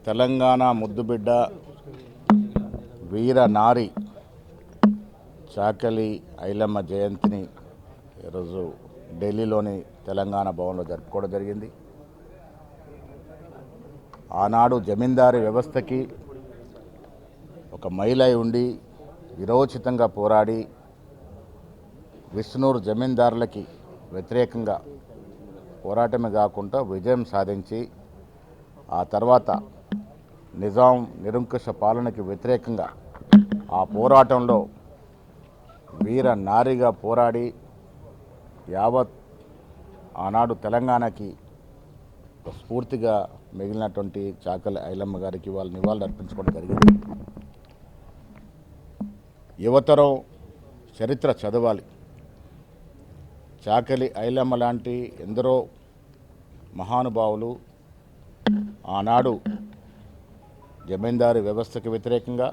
తెలంగాణ ముద్దుబిడ్డ వీర నారి చాకలి ఐలమ్మ జయంతిని ఈరోజు ఢిల్లీలోని తెలంగాణ భవన్లో జరుపుకోవడం జరిగింది. ఆనాడు జమీందారీ వ్యవస్థకి ఒక మహిళ ఉండి విరోచితంగా పోరాడి విష్ణూరు జమీందారులకి వ్యతిరేకంగా పోరాటమే కాకుండా విజయం సాధించి ఆ తర్వాత నిజాం నిరంకుశ పాలనకి వ్యతిరేకంగా ఆ పోరాటంలో వీర నారిగా పోరాడి యావత్ ఆనాడు తెలంగాణకి స్ఫూర్తిగా మిగిలినటువంటి చాకలి ఐలమ్మ గారికి వాళ్ళు నివాళులు అర్పించుకోవడం జరిగింది. యువతరం చరిత్ర చదవాలి. చాకలి ఐలమ్మ లాంటి ఎందరో మహానుభావులు ఆనాడు జమీందారీ వ్యవస్థకు వ్యతిరేకంగా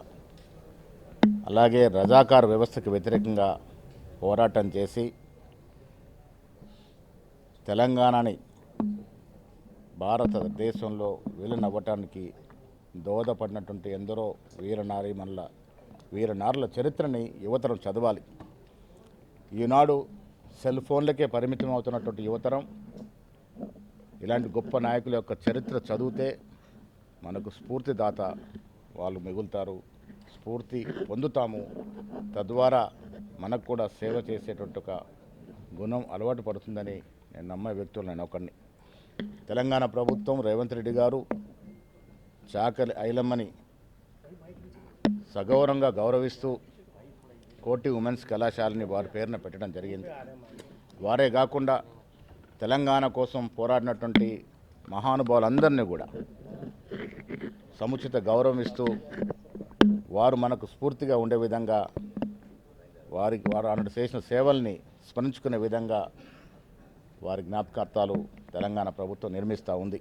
అలాగే రజాకార్ వ్యవస్థకు వ్యతిరేకంగా పోరాటం చేసి తెలంగాణని భారతదేశంలో విలీనవ్వటానికి దోహదపడినటువంటి ఎందరో వీరనారుల చరిత్రని యువతరం చదవాలి. ఈనాడు సెల్ ఫోన్లకే పరిమితం అవుతున్నటువంటి యువతరం ఇలాంటి గొప్ప నాయకుల యొక్క చరిత్ర చదివితే మనకు స్ఫూర్తిదాత వాళ్ళు మిగులుతారు, స్ఫూర్తి పొందుతాము. తద్వారా మనకు కూడా సేవ చేసేటువంటి ఒక గుణం అలవాటు పడుతుందని నేను నమ్మే వ్యక్తులు నేను ఒకరిని. తెలంగాణ ప్రభుత్వం రేవంత్ రెడ్డి గారు చాకలి ఐలమ్మని సగౌరవంగా గౌరవిస్తూ కోటి ఉమెన్స్ కళాశాలని వారి పేరున పెట్టడం జరిగింది. వారే కాకుండా తెలంగాణ కోసం పోరాడినటువంటి మహానుభావులందరినీ కూడా సముచిత గౌరవం ఇస్తూ వారు మనకు స్ఫూర్తిగా ఉండే విధంగా వారు అన్నట్టు చేసిన సేవల్ని స్మరించుకునే విధంగా వారి జ్ఞాపకార్థాలు తెలంగాణ ప్రభుత్వం నిర్మిస్తూ ఉంది.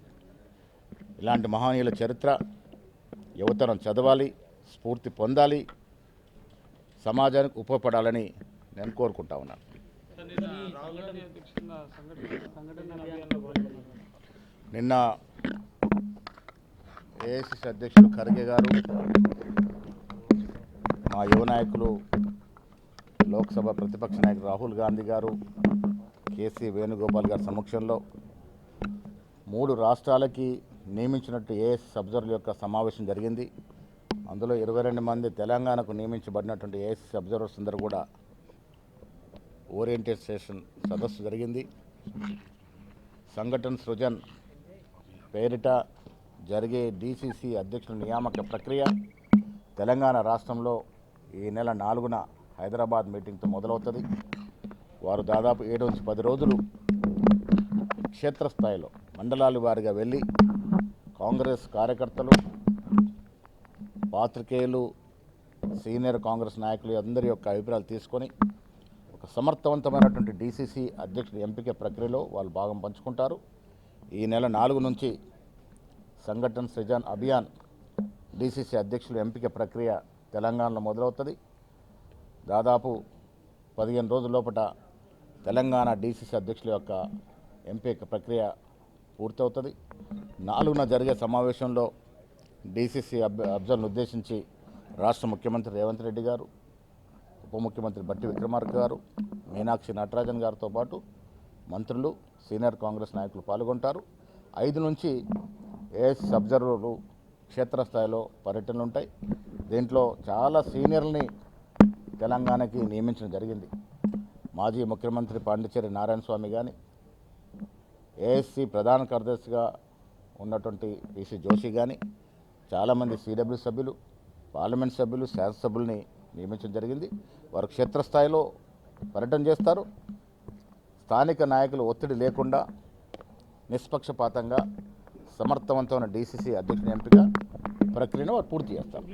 ఇలాంటి మహనీయుల చరిత్ర యువతరం చదవాలి, స్ఫూర్తి పొందాలి, సమాజానికి ఉపయోగపడాలని నేను కోరుకుంటా ఉన్నాను. నిన్న ఏఐసిసి అధ్యక్షుడు ఖర్గే గారు, మా యువ నాయకులు లోక్సభ ప్రతిపక్ష నాయకులు రాహుల్ గాంధీ గారు, కేసీ వేణుగోపాల్ గారి సమక్షంలో 3 రాష్ట్రాలకి నియమించినట్టు ఏఐసిసి అబ్జర్వర్ల యొక్క సమావేశం జరిగింది. అందులో 22 మంది తెలంగాణకు నియమించబడినటువంటి ఏఐసిసి అబ్జర్వర్స్ అందరూ కూడా ఓరియంటేషన్ సదస్సు జరిగింది. సంఘటన్ సృజన్ పేరిట జరిగే డీసీసీ అధ్యక్షుల నియామక ప్రక్రియ తెలంగాణ రాష్ట్రంలో ఈ నెల 4న హైదరాబాద్ మీటింగ్తో మొదలవుతుంది. వారు దాదాపు 7 నుంచి 10 రోజులు క్షేత్రస్థాయిలో మండలాల వారిగా వెళ్ళి కాంగ్రెస్ కార్యకర్తలు, పాత్రికేయులు, సీనియర్ కాంగ్రెస్ నాయకులు అందరి యొక్క అభిప్రాయాలు తీసుకొని ఒక సమర్థవంతమైనటువంటి డీసీసీ అధ్యక్షుల ఎంపిక ప్రక్రియలో వాళ్ళు భాగం పంచుకుంటారు. ఈ నెల 4 నుంచి సంఘటన్ సృజన్ అభియాన్ డీసీసీ అధ్యక్షుల ఎంపిక ప్రక్రియ తెలంగాణలో మొదలవుతుంది. దాదాపు 15 రోజుల లోపల తెలంగాణ డీసీసీ అధ్యక్షుల యొక్క ఎంపిక ప్రక్రియ పూర్తవుతుంది. 4న జరిగే సమావేశంలో డీసీసీ అబ్జర్వర్లను ఉద్దేశించి రాష్ట్ర ముఖ్యమంత్రి రేవంత్ రెడ్డి గారు, ఉప ముఖ్యమంత్రి బట్టి విక్రమార్క గారు, మీనాక్షి నటరాజన్ గారితో పాటు మంత్రులు, సీనియర్ కాంగ్రెస్ నాయకులు పాల్గొంటారు. 5 నుంచి ఏఐసిసి అబ్జర్వర్లు క్షేత్రస్థాయిలో పర్యటనలు ఉంటాయి. దీంట్లో చాలా సీనియర్లని తెలంగాణకి నియమించడం జరిగింది. మాజీ ముఖ్యమంత్రి పాండిచేరి నారాయణ స్వామి కానీ, ఏఐసిసి ప్రధాన కార్యదర్శిగా ఉన్నటువంటి పిసి జోషి కానీ, చాలామంది సిడబ్ల్యూ సభ్యులు, పార్లమెంట్ సభ్యులు, శాసనసభ్యుల్ని నియమించడం జరిగింది. వారు క్షేత్రస్థాయిలో పర్యటన చేస్తారు. స్థానిక నాయకులు ఒత్తిడి లేకుండా నిష్పక్షపాతంగా సమర్థవంతమైన డీసీసీ అధ్యక్షుని ఎంపిక ప్రక్రియను వారు పూర్తి చేస్తారు.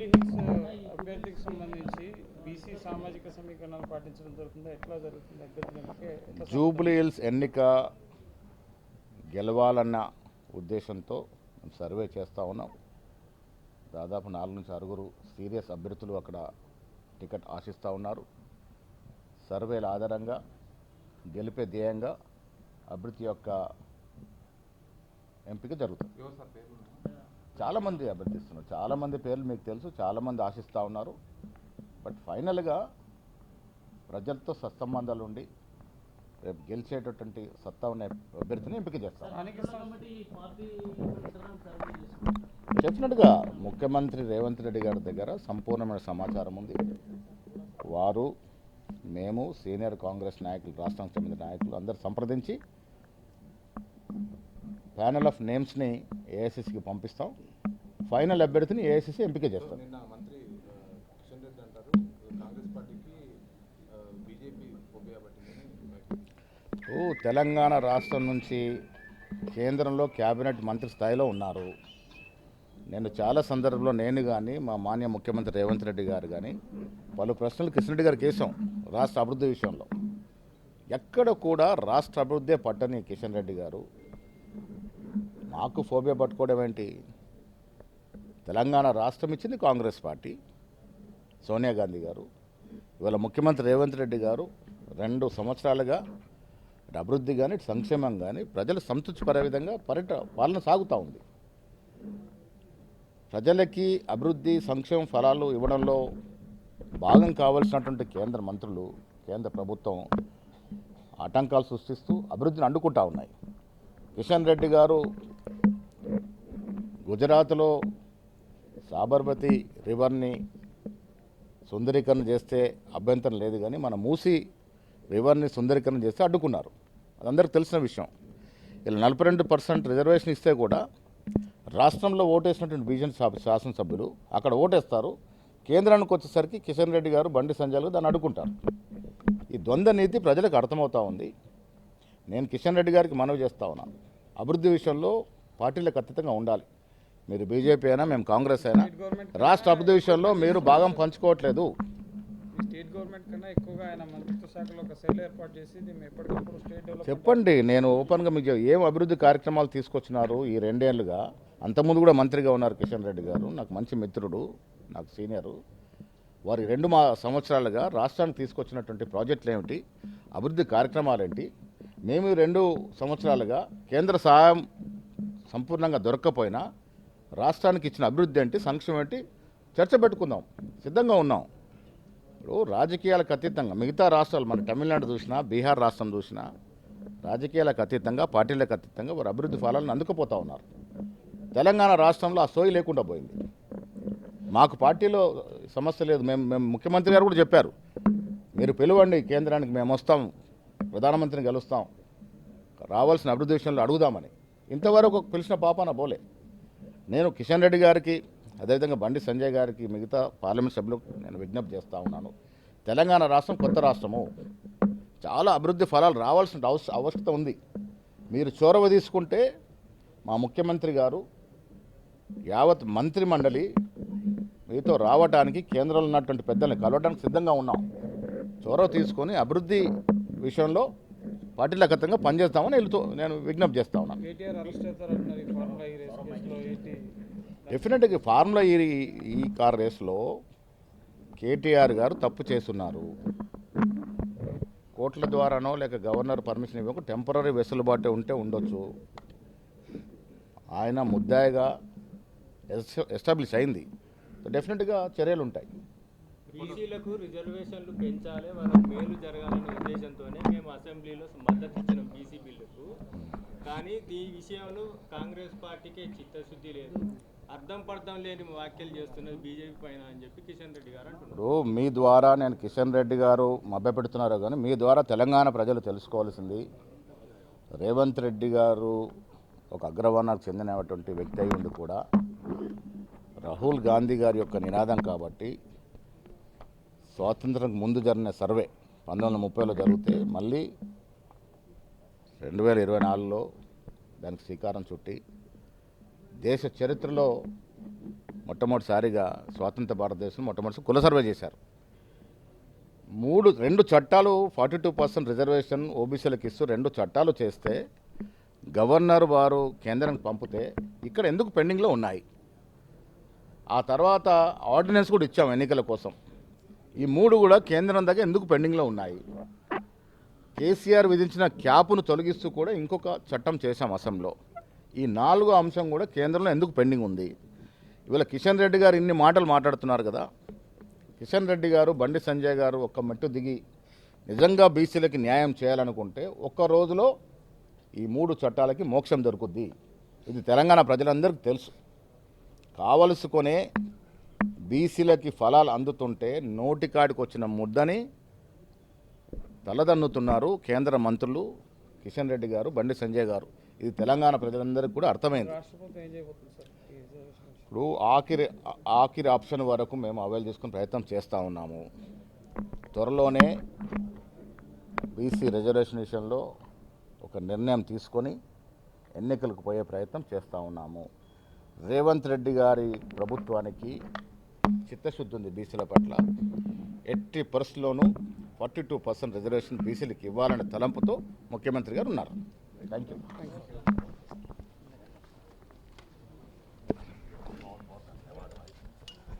అభ్యర్థికి సంబంధించి బీసీ సామాజిక సమీకరణాలు పాటించడం జరుగుతుందా, ఎట్లా జరుగుతుంది? జూబ్లీ హిల్స్ ఎన్నిక గెలవాలన్న ఉద్దేశంతో సర్వే చేస్తూ ఉన్నాం. దాదాపు 4 నుంచి 6 సీరియస్ అభ్యర్థులు అక్కడ టికెట్ ఆశిస్తూ ఉన్నారు. సర్వేల ఆధారంగా గెలిపే ధ్యేయంగా అభివృద్ధి యొక్క ఎంపిక జరుగుతుంది. చాలామంది అభ్యర్థిస్తున్నారు, చాలామంది పేర్లు మీకు తెలుసు, చాలామంది ఆశిస్తూ ఉన్నారు. బట్ ఫైనల్గా ప్రజలతో సత్సంబంధాలు ఉండి రేపు గెలిచేటటువంటి సత్తా ఉన్న అభ్యర్థిని ఎంపిక చేస్తారు. డెఫినెట్గా ముఖ్యమంత్రి రేవంత్ రెడ్డి గారి దగ్గర సంపూర్ణమైన సమాచారం ఉంది. వారు, మేము, సీనియర్ కాంగ్రెస్ నాయకులు, రాష్ట్రానికి చెందిన నాయకులు అందరూ సంప్రదించి ప్యానెల్ ఆఫ్ నేమ్స్ని ఏఐసిసికి పంపిస్తాం. ఫైనల్ అభ్యర్థిని ఏఐసిసి ఎంపిక చేస్తాం. నిన్న మంత్రి కిషన్ రెడ్డి అంటారు కాంగ్రెస్ పార్టీకి బీజేపీ ఫోబియా పట్టిందని. తెలంగాణ రాష్ట్రం నుంచి కేంద్రంలో క్యాబినెట్ మంత్రి స్థాయిలో ఉన్నారు. నేను చాలా సందర్భంలో నేను కానీ మా మాన్య ముఖ్యమంత్రి రేవంత్ రెడ్డి గారు కానీ పలు ప్రశ్నలు కిషన్ రెడ్డి గారికి వేసాం రాష్ట్ర అభివృద్ధి విషయంలో. ఎక్కడ కూడా రాష్ట్ర అభివృద్ధే పట్టని కిషన్ రెడ్డి గారు మాకు ఫోబియా పట్టుకోవడం ఏంటి? తెలంగాణ రాష్ట్రం ఇచ్చింది కాంగ్రెస్ పార్టీ, సోనియా గాంధీ గారు. ఇవాళ ముఖ్యమంత్రి రేవంత్ రెడ్డి గారు 2 సంవత్సరాలుగా అభివృద్ధి కానీ సంక్షేమం కానీ ప్రజలు సంతృప్తిపడే విధంగా పాలన సాగుతూ ఉంది. ప్రజలకి అభివృద్ధి సంక్షేమ ఫలాలు ఇవ్వడంలో భాగం కావాల్సినటువంటి కేంద్ర మంత్రులు, కేంద్ర ప్రభుత్వం ఆటంకాలు సృష్టిస్తూ అభివృద్ధిని అడ్డుకుంటూ ఉన్నాయి. కిషన్ రెడ్డి గారు గుజరాత్లో సాబర్మతి రివర్ని సుందరీకరణ చేస్తే అభ్యంతరం లేదు, కానీ మన మూసీ రివర్ని సుందరీకరణ చేస్తే అడ్డుకున్నారు. అదందరికీ తెలిసిన విషయం. ఇలా 42% రిజర్వేషన్ ఇస్తే కూడా రాష్ట్రంలో ఓటేసినటువంటి బీజేపీ శాసనసభ్యులు అక్కడ ఓటేస్తారు. కేంద్రానికి వచ్చేసరికి కిషన్ రెడ్డి గారు, బండి సంజయ్ గారు దాన్ని అడ్డుకుంటారు. ఈ ద్వంద్వ నీతి ప్రజలకు అర్థమవుతూ ఉంది. నేను కిషన్ రెడ్డి గారికి మనవి చేస్తా ఉన్నాను, అభివృద్ధి విషయంలో పార్టీలకు అతీతంగా ఉండాలి. మీరు బీజేపీ అయినా, మేము కాంగ్రెస్ అయినా, రాష్ట్ర అభివృద్ధి విషయంలో మీరు భాగం పంచుకోవట్లేదు. స్టేట్ గవర్నమెంట్ కన్నా ఎక్కువగా ఆయన మంత్రిత్వ శాఖలో ఒక సెల్ ఏర్పాటు చేసి దీన్ని ఎప్పటికప్పుడు స్టేట్ డెవలప్ చెప్పండి. నేను ఓపెన్గా మీకు ఏం అభివృద్ధి కార్యక్రమాలు తీసుకొచ్చినారు ఈ 2 ఏళ్ళుగా? అంతకుముందు కూడా మంత్రిగా ఉన్నారు కిషన్ రెడ్డి గారు, నాకు మంచి మిత్రుడు, నాకు సీనియరు. వారి 2 సంవత్సరాలుగా రాష్ట్రానికి తీసుకొచ్చినటువంటి ప్రాజెక్టులు ఏమిటి, అభివృద్ధి కార్యక్రమాలు ఏంటి? మేము 2 సంవత్సరాలుగా కేంద్ర సహాయం సంపూర్ణంగా దొరక్కపోయినా రాష్ట్రానికి ఇచ్చిన అభివృద్ధి ఏంటి, సంక్షేమం ఏంటి చర్చ పెట్టుకుందాం, సిద్ధంగా ఉన్నాం. ఇప్పుడు రాజకీయాలకు అతీతంగా మిగతా రాష్ట్రాలు, మన తమిళనాడు చూసినా, బీహార్ రాష్ట్రం చూసినా, రాజకీయాలకు అతీతంగా, పార్టీలకు అతీతంగా వారు అభివృద్ధి ఫలాలను అందుకుపోతూ ఉన్నారు. తెలంగాణ రాష్ట్రంలో ఆ సోయి లేకుండా పోయింది. మాకు పార్టీలో సమస్య లేదు. మేము ముఖ్యమంత్రి గారు కూడా చెప్పారు, మీరు పిలవండి కేంద్రానికి, మేము వస్తాం, ప్రధానమంత్రిని కలుస్తాం, రావాల్సిన అభివృద్ధి విషయంలో అడుగుదామని. ఇంతవరకు పిలిచిన పాపాన పోలే. నేను కిషన్ రెడ్డి గారికి, అదేవిధంగా బండి సంజయ్ గారికి, మిగతా పార్లమెంట్ సభ్యులకు నేను విజ్ఞప్తి చేస్తూ ఉన్నాను, తెలంగాణ రాష్ట్రం కొత్త రాష్ట్రము, చాలా అభివృద్ధి ఫలాలు రావాల్సిన అవసరత ఉంది. మీరు చొరవ తీసుకుంటే మా ముఖ్యమంత్రి గారు, యావత్ మంత్రి మండలి మీతో రావడానికి, కేంద్రంలో ఉన్నటువంటి పెద్దల్ని కలవడానికి సిద్ధంగా ఉన్నాం. చొరవ తీసుకొని అభివృద్ధి విషయంలో పార్టీలకు అతీతంగా పనిచేస్తామని నేను విజ్ఞప్తి చేస్తా ఉన్నాను. కేటీఆర్ అరెస్ట్ అవుతారంటున్నారు ఈ ఫార్ములా ఈ రేస్ కేసులో ఏంటి? డెఫినెట్గా ఫార్ములా ఈ కార్ రేస్లో కేటీఆర్ గారు తప్పు చేస్తున్నారు. కోర్టుల ద్వారానో లేక గవర్నర్ పర్మిషన్ ఇవ్వక టెంపరీ వెసులుబాటు ఉంటే ఉండొచ్చు. ఆయన ముద్దాయిగా ఎస్టాబ్లిష్ అయింది, డెఫినెట్గా చర్యలు ఉంటాయి. బీసీలకు రిజర్వేషన్లు పెంచాలి, వాళ్ళకి మేలు జరగాలనే ఉద్దేశంతోనే మేము అసెంబ్లీలో మద్దతు ఇచ్చినాం బీసీ బిల్లుకు. కానీ ఈ విషయంలో కాంగ్రెస్ పార్టీకే చిత్తశుద్ధి లేదు, అర్థం పర్థం లేని వ్యాఖ్యలు చేస్తున్నది బీజేపీ పైన అని చెప్పి కిషన్ రెడ్డి గారు అంటున్నారు. మీ ద్వారా నేను కిషన్ రెడ్డి గారు మభ్యపెడుతున్నారు, కానీ మీ ద్వారా తెలంగాణ ప్రజలు తెలుసుకోవాల్సింది, రేవంత్ రెడ్డి గారు ఒక అగ్రవర్ణకు చెందినటువంటి వ్యక్తి అయి ఉండి కూడా రాహుల్ గాంధీ గారి యొక్క నినాదం కాబట్టి స్వాతంత్రం ముందు జరిగిన సర్వే 1930లో జరిగితే మళ్ళీ 2024లో దానికి శ్రీకారం చుట్టి దేశ చరిత్రలో మొట్టమొదటిసారిగా స్వాతంత్ర భారతదేశం మొట్టమొదటిసారి కుల సర్వే చేశారు. 2 చట్టాలు 42% రిజర్వేషన్ ఓబీసీలకు ఇస్తూ 2 చట్టాలు చేస్తే గవర్నర్ వారు కేంద్రానికి పంపితే ఇక్కడ ఎందుకు పెండింగ్లో ఉన్నాయి? ఆ తర్వాత ఆర్డినెన్స్ కూడా ఇచ్చాం ఎన్నికల కోసం. ఈ 3 కూడా కేంద్రం దగ్గర ఎందుకు పెండింగ్లో ఉన్నాయి? కేసీఆర్ విధించిన క్యాప్ను తొలగిస్తూ కూడా ఇంకొక చట్టం చేశాం అసెంబ్లీలో. ఈ 4 అంశం కూడా కేంద్రంలో ఎందుకు పెండింగ్ ఉంది? ఇవాళ కిషన్ రెడ్డి గారు ఇన్ని మాటలు మాట్లాడుతున్నారు కదా, కిషన్ రెడ్డి గారు బండి సంజయ్ గారు ఒక్క మెట్టు దిగి నిజంగా బీసీలకి న్యాయం చేయాలనుకుంటే ఒక్క రోజులో ఈ 3 చట్టాలకి మోక్షం దొరుకుద్ది. ఇది తెలంగాణ ప్రజలందరికీ తెలుసు. కావలసుకొనే బీసీలకి ఫలాలు అందుతుంటే నోటికాడికి వచ్చిన ముద్దని తలదన్నుతున్నారు కేంద్ర మంత్రులు కిషన్ రెడ్డి గారు, బండి సంజయ్ గారు. ఇది తెలంగాణ ప్రజలందరికీ కూడా అర్థమైంది. రాష్ట్ర ప్రభుత్వం ఏం చేయబోతుంది సార్ ఈ రిజర్వేషన్ విషయం? ఇప్పుడు ఆఖరి ఆప్షన్ వరకు మేము అవైల్ చేసుకునే ప్రయత్నం చేస్తూ ఉన్నాము. త్వరలోనే బీసీ రిజర్వేషన్ విషయంలో ఒక నిర్ణయం తీసుకొని ఎన్నికలకు పోయే ప్రయత్నం చేస్తూ ఉన్నాము. రేవంత్ రెడ్డి గారి ప్రభుత్వానికి చిత్తశుద్ధి ఉంది బీసీల పట్ల. ఎట్టి పరిస్థితుల్లోనూ 42% రిజర్వేషన్ బీసీలకు ఇవ్వాలనే తలంపుతో ముఖ్యమంత్రి గారు ఉన్నారు. Thank you.